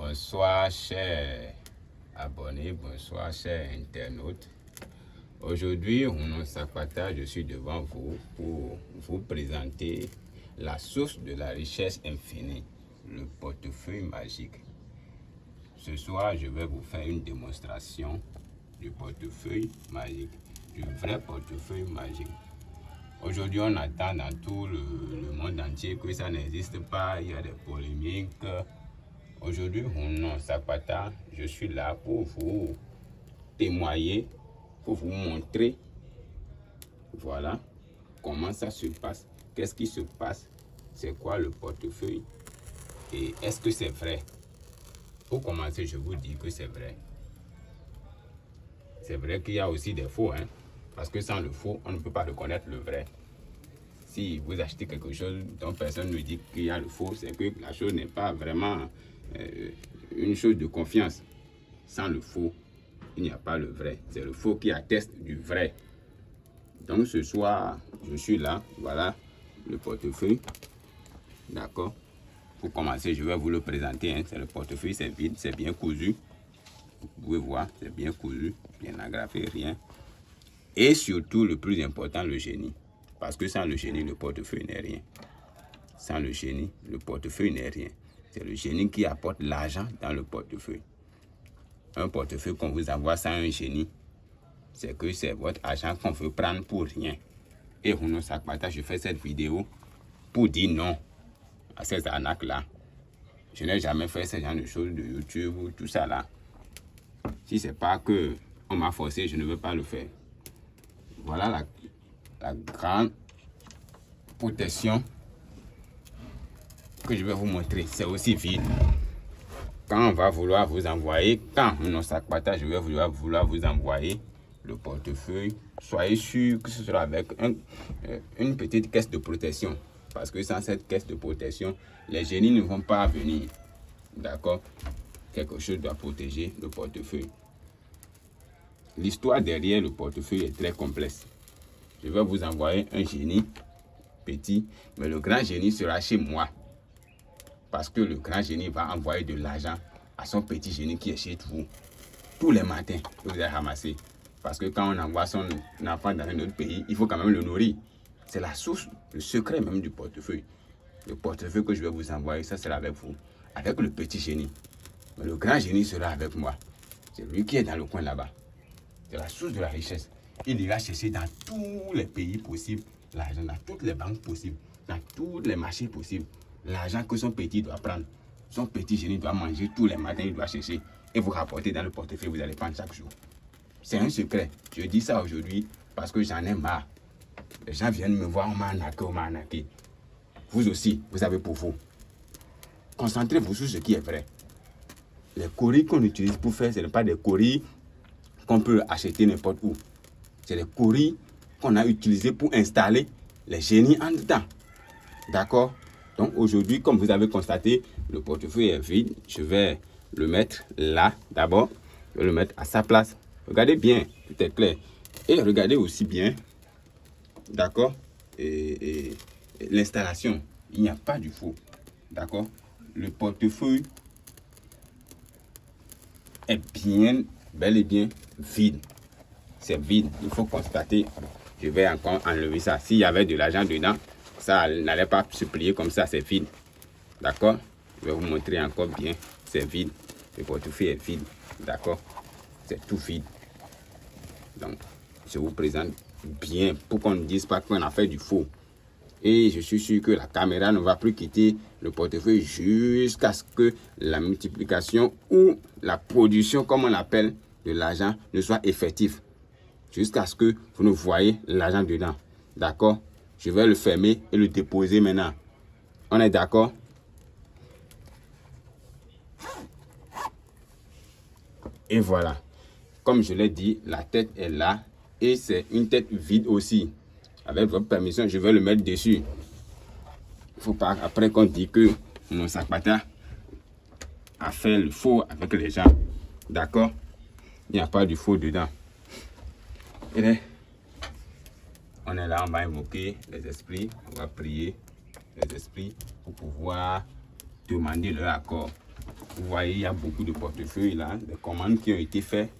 Bonsoir chers abonnés, bonsoir chers internautes. Aujourd'hui, Rounon Sakpata, je suis devant vous pour vous présenter la source de la richesse infinie, le portefeuille magique. Ce soir, je vais vous faire une démonstration du portefeuille magique, du vrai portefeuille magique. Aujourd'hui, on attend dans tout le monde entier que ça n'existe pas, il y a des polémiques. Aujourd'hui, Rounon Sakpata, je suis là pour vous témoigner, pour vous montrer, voilà, comment ça se passe, qu'est-ce qui se passe, c'est quoi le portefeuille et est-ce que c'est vrai. Pour commencer, je vous dis que c'est vrai. C'est vrai qu'il y a aussi des faux, parce que sans le faux, on ne peut pas reconnaître le vrai. Si vous achetez quelque chose dont personne ne dit qu'il y a le faux, c'est que la chose n'est pas vraiment une chose de confiance. Sans le faux, il n'y a pas le vrai. C'est le faux qui atteste du vrai. Donc ce soir, je suis là. Voilà le portefeuille. D'accord. Pour commencer, je vais vous le présenter. C'est le portefeuille, c'est vide, c'est bien cousu. Vous pouvez voir, c'est bien cousu, bien agrafé, rien. Et surtout, le plus important, le génie. Parce que sans le génie, le portefeuille n'est rien. Sans le génie, le portefeuille n'est rien. C'est le génie qui apporte l'argent dans le portefeuille. Un portefeuille qu'on vous envoie sans un génie, c'est que c'est votre argent qu'on veut prendre pour rien. Et Rounon Sakpata, je fais cette vidéo pour dire non à ces arnaques-là. Je n'ai jamais fait ce genre de choses de YouTube ou tout ça là. Si c'est pas que on m'a forcé, je ne veux pas le faire. Voilà la grande protection que je vais vous montrer. C'est aussi vide. Quand on va vouloir vous envoyer, quand Rounon Sakpata, je vais vouloir vous envoyer le portefeuille, soyez sûr que ce sera avec une petite caisse de protection. Parce que sans cette caisse de protection, les génies ne vont pas venir. D'accord? Quelque chose doit protéger le portefeuille. L'histoire derrière le portefeuille est très complexe. Je vais vous envoyer un génie petit, mais le grand génie sera chez moi. Parce que le grand génie va envoyer de l'argent à son petit génie qui est chez vous. Tous les matins, vous allez ramasser. Parce que quand on envoie son enfant dans un autre pays, il faut quand même le nourrir. C'est la source, le secret même du portefeuille. Le portefeuille que je vais vous envoyer, ça sera avec vous. Avec le petit génie. Mais le grand génie sera avec moi. C'est lui qui est dans le coin là-bas. C'est la source de la richesse. Il ira chercher dans tous les pays possibles l'argent, dans toutes les banques possibles, dans tous les marchés possibles. L'argent que son petit doit prendre. Son petit génie doit manger tous les matins, il doit chercher. Et vous rapporter dans le portefeuille, vous allez prendre chaque jour. C'est un secret. Je dis ça aujourd'hui parce que j'en ai marre. Les gens viennent me voir, on m'a arnaqué. Vous aussi, vous avez pour vous. Concentrez-vous sur ce qui est vrai. Les coris qu'on utilise pour faire, ce n'est pas des coris qu'on peut acheter n'importe où. C'est les coris qu'on a utilisés pour installer les génies en dedans. D'accord? Donc aujourd'hui, comme vous avez constaté, le portefeuille est vide. Je vais le mettre là d'abord. Je vais le mettre à sa place. Regardez bien, tout est clair. Et regardez aussi bien, d'accord, et l'installation. Il n'y a pas du faux. D'accord? Le portefeuille est bien, bel et bien vide. C'est vide. Il faut constater. Je vais encore enlever ça. S'il y avait de l'argent dedans, ça n'allait pas se plier comme ça, c'est vide. D'accord? Je vais vous montrer encore bien. C'est vide. Le portefeuille est vide. D'accord? C'est tout vide. Donc, je vous présente bien pour qu'on ne dise pas qu'on a fait du faux. Et je suis sûr que la caméra ne va plus quitter le portefeuille jusqu'à ce que la multiplication ou la production, comme on l'appelle, de l'argent ne soit effective. Jusqu'à ce que vous ne voyez l'argent dedans. D'accord? Je vais le fermer et le déposer maintenant. On est d'accord? Et voilà. Comme je l'ai dit, la tête est là. Et c'est une tête vide aussi. Avec votre permission, je vais le mettre dessus. Il ne faut pas après qu'on dit que Rounon Sakpata a fait le faux avec les gens. D'accord? Il n'y a pas du faux dedans. Et là, on est là, on va invoquer les esprits. On va prier les esprits pour pouvoir demander leur accord. Vous voyez, il y a beaucoup de portefeuilles là, des commandes qui ont été faites.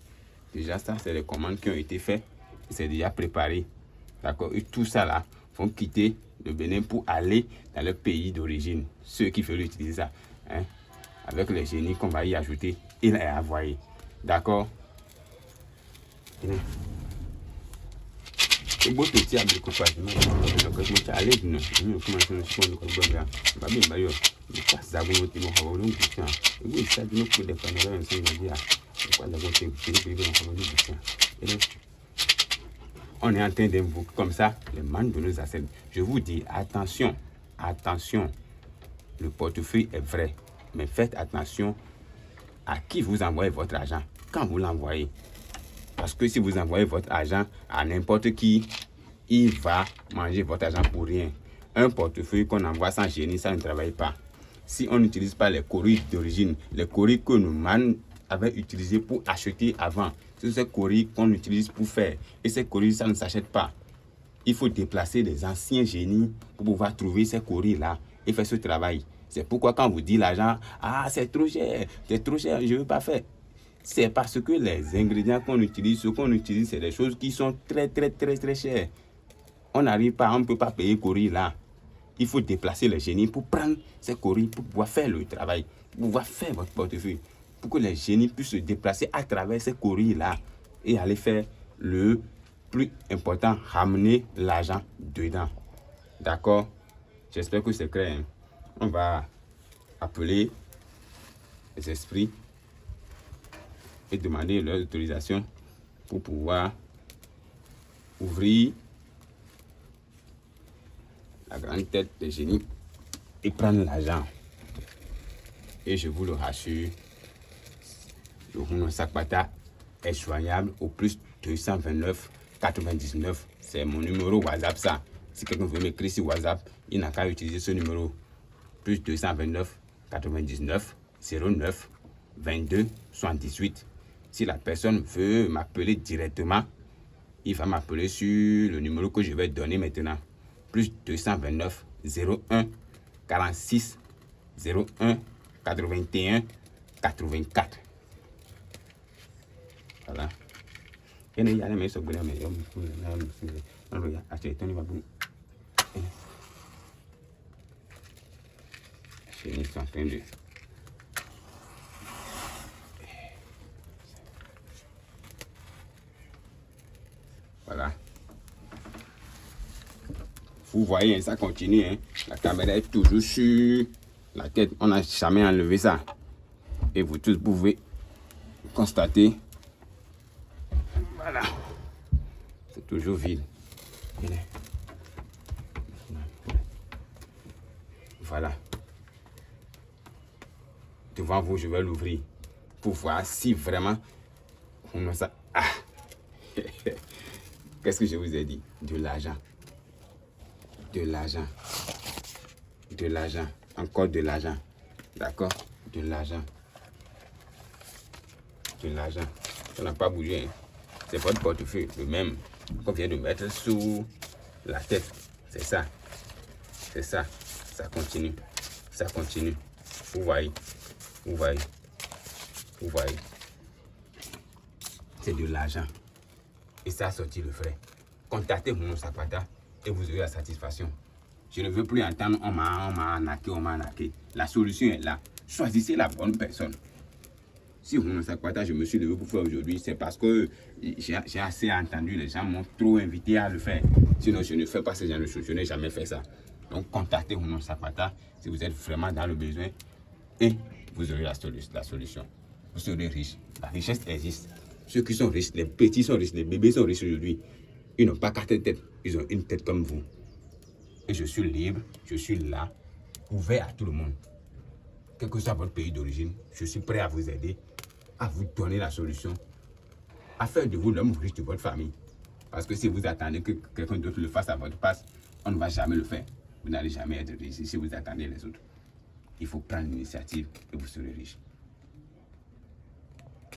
Déjà, ça, c'est les commandes qui ont été faites. C'est déjà préparé. D'accord? Et tout ça là, vont quitter le Bénin pour aller dans leur pays d'origine. Ceux qui veulent utiliser ça, hein, avec les génies qu'on va y ajouter et les envoyer. D'accord? Et bon, petit à beaucoup pas. Je allez, non. Je commence à se prendre comme ça. Bah, bien, bah, yo. Je passe à vous, tu m'as envoyé un bouquin. Et oui, ça, tu nous peux des panneaux, un signe de dire. Pourquoi d'abord, tu peux vivre dans un bouquin. Et donc, on est en train d'invoquer comme ça les membres de nos assets. Je vous dis, attention, attention. Le portefeuille est vrai. Mais faites attention à qui vous envoyez votre argent quand vous l'envoyez. Parce que si vous envoyez votre argent à n'importe qui, il va manger votre argent pour rien. Un portefeuille qu'on envoie sans génie, ça ne travaille pas. Si on n'utilise pas les courriers d'origine, les courriers que nos man avaient utilisés pour acheter avant, c'est ces courriers qu'on utilise pour faire. Et ces courriers, ça ne s'achète pas. Il faut déplacer les anciens génies pour pouvoir trouver ces courriers-là et faire ce travail. C'est pourquoi quand vous dites l'argent, ah c'est trop cher, je ne veux pas faire. C'est parce que les ingrédients qu'on utilise, ce qu'on utilise, c'est des choses qui sont très chères. On n'arrive pas, on ne peut pas payer courrier là. Il faut déplacer les génies pour prendre ces courriers, pour pouvoir faire le travail, pour pouvoir faire votre portefeuille, pour que les génies puissent se déplacer à travers ces courriers là et aller faire le plus important, ramener l'argent dedans. D'accord? J'espère que c'est clair. Hein? On va appeler les esprits et demander leur autorisation pour pouvoir ouvrir la grande tête des génies et prendre l'argent. Et je vous le rassure, le Houno Sakpata est joignable au plus 229 99. C'est mon numéro WhatsApp ça. Si quelqu'un veut m'écrire sur WhatsApp, il n'a qu'à utiliser ce numéro. Plus 229 99 09 22 78. Si la personne veut m'appeler directement, il va m'appeler sur le numéro que je vais donner maintenant. Plus 229 01 46 01 81 84. Voilà. Et il y a les secondes, mais je suis en train de... Voilà. Vous voyez, ça continue. Hein? La caméra est toujours sur la tête. On n'a jamais enlevé ça. Et vous tous pouvez constater. Voilà. C'est toujours vide. Voilà. Devant vous, je vais l'ouvrir pour voir si vraiment on a ça. Ah. Qu'est-ce que je vous ai dit? De l'argent. De l'argent. De l'argent. Encore de l'argent. D'accord? De l'argent. De l'argent. Ça n'a pas bougé. Hein? C'est votre portefeuille, le même qu'on vient de mettre sous la tête. C'est ça. C'est ça. Ça continue. Ça continue. Vous voyez. Vous voyez. Vous voyez. C'est de l'argent. Et ça a sorti le frais. Contactez Houno Sakpata et vous aurez la satisfaction. Je ne veux plus entendre on m'a arnaqué. La solution est là. Choisissez la bonne personne. Si Houno Sakpata, je me suis levé pour faire aujourd'hui, c'est parce que j'ai assez entendu, les gens m'ont trop invité à le faire. Sinon, je ne fais pas ce genre de choses. Je n'ai jamais fait ça. Donc, contactez Houno Sakpata si vous êtes vraiment dans le besoin et vous aurez la solution. Vous serez riche. La richesse existe. Ceux qui sont riches, les petits sont riches, les bébés sont riches aujourd'hui. Ils n'ont pas 4 têtes, ils ont une tête comme vous. Et je suis libre, je suis là, ouvert à tout le monde. Quel que soit votre pays d'origine, je suis prêt à vous aider, à vous donner la solution, à faire de vous l'homme riche de votre famille. Parce que si vous attendez que quelqu'un d'autre le fasse à votre place, on ne va jamais le faire. Vous n'allez jamais être riche si vous attendez les autres. Il faut prendre l'initiative et vous serez riche.